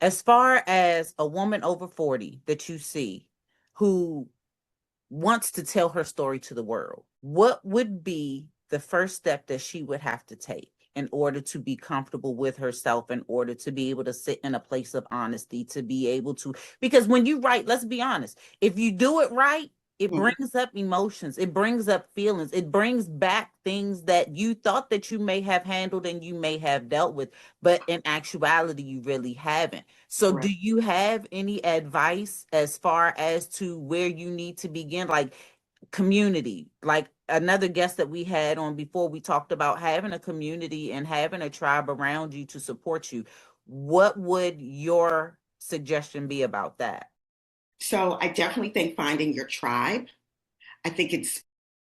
As far as a woman over 40 that you see who wants to tell her story to the world, what would be the first step that she would have to take in order to be comfortable with herself, in order to be able to sit in a place of honesty, to be able to, because when you write, let's be honest, if you do it right, it Mhm. brings up emotions, it brings up feelings, it brings back things that you thought that you may have handled and you may have dealt with, but in actuality, you really haven't. So do Correct. you have any advice as far as to where you need to begin? Like community, like another guest that we had on before, we talked about having a community and having a tribe around you to support you. What would your suggestion be about that? So I definitely think finding your tribe. I think it's,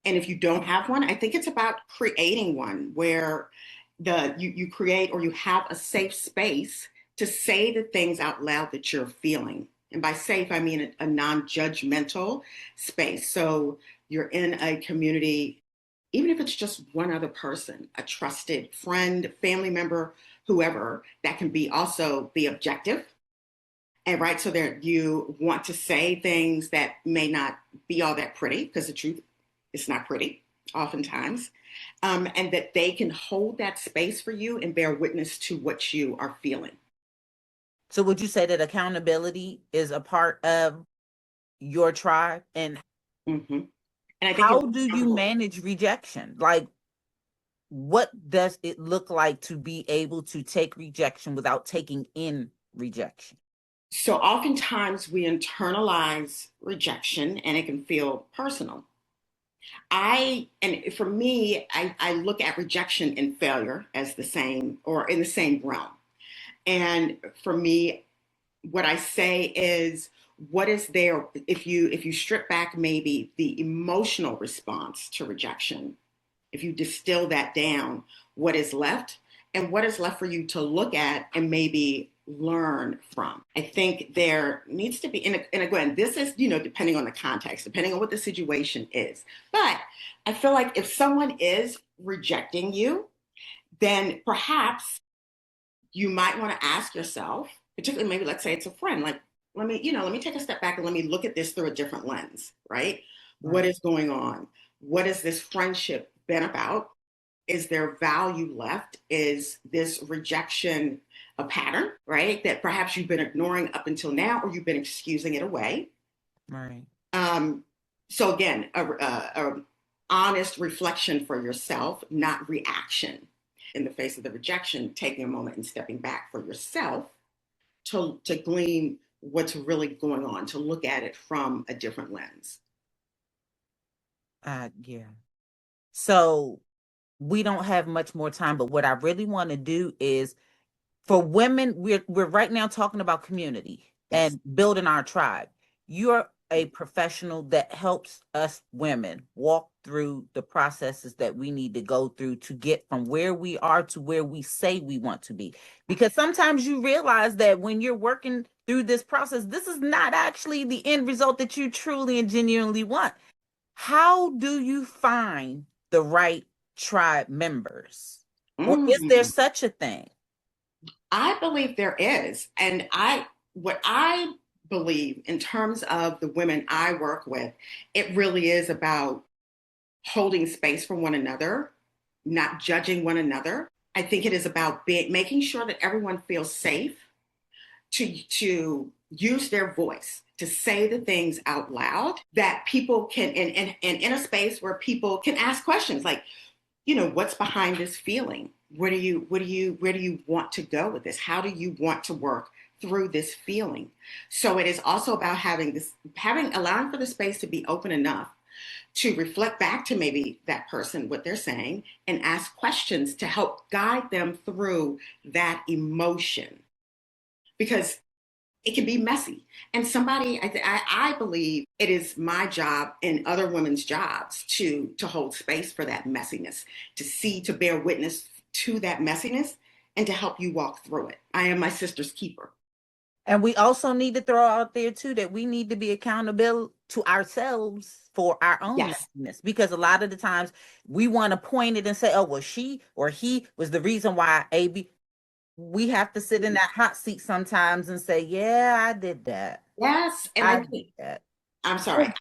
and if you don't have one, I think it's about creating one where you create or you have a safe space to say the things out loud that you're feeling. And by safe, I mean a non-judgmental space. So you're in a community, even if it's just one other person, a trusted friend, family member, whoever, that can be also be objective. And right, so there you want to say things that may not be all that pretty, because the truth is not pretty oftentimes, and that they can hold that space for you and bear witness to what you are feeling. So would you say that accountability is a part of your tribe? And Hmm. And I think you're how do you accountable. manage rejection? Like, what does it look like to be able to take rejection without taking in rejection? So oftentimes we internalize rejection and it can feel personal. And for me, I look at rejection and failure as the same or in the same realm. And for me, what I say is, what is there if you strip back maybe the emotional response to rejection, if you distill that down, what is left, and what is left for you to look at and maybe learn from. I think there needs to be, and again, this is, depending on the context, depending on what the situation is. But I feel like if someone is rejecting you, then perhaps you might want to ask yourself, particularly maybe let's say it's a friend, like, let me take a step back and let me look at this through a different lens, right? What Right. is going on? What has this friendship been about? Is there value left? Is this rejection a pattern, right? That perhaps you've been ignoring up until now, or you've been excusing it away. Right. Um, so again, a honest reflection for yourself, not reaction. In the face of the rejection, taking a moment and stepping back for yourself to glean what's really going on, to look at it from a different lens. Yeah. So we don't have much more time, but what I really want to do is, for women, we're right now talking about community Yes. and building our tribe. You're a professional that helps us women walk through the processes that we need to go through to get from where we are to where we say we want to be. Because sometimes you realize that when you're working through this process, this is not actually the end result that you truly and genuinely want. How do you find the right tribe members? Or is there Mm. such a thing? I believe there is. And what I believe in terms of the women I work with, it really is about holding space for one another, not judging one another. I think it is about making sure that everyone feels safe to use their voice, to say the things out loud that people can, and in a space where people can ask questions like, what's behind this feeling? Where do you want to go with this? How do you want to work through this feeling? So it is also about allowing for the space to be open enough to reflect back to maybe that person what they're saying and ask questions to help guide them through that emotion, because it can be messy. And I believe it is my job and other women's jobs to hold space for that messiness, to bear witness to that messiness, and to help you walk through it. I am my sister's keeper. And we also need to throw out there too that we need to be accountable to ourselves for our own Yes. messiness, because a lot of the times we want to point it and say, oh, well, she or he was the reason why AB. we have to sit in that hot seat sometimes and say, yeah, I did that. Yes. And I I did think, that. I'm sorry.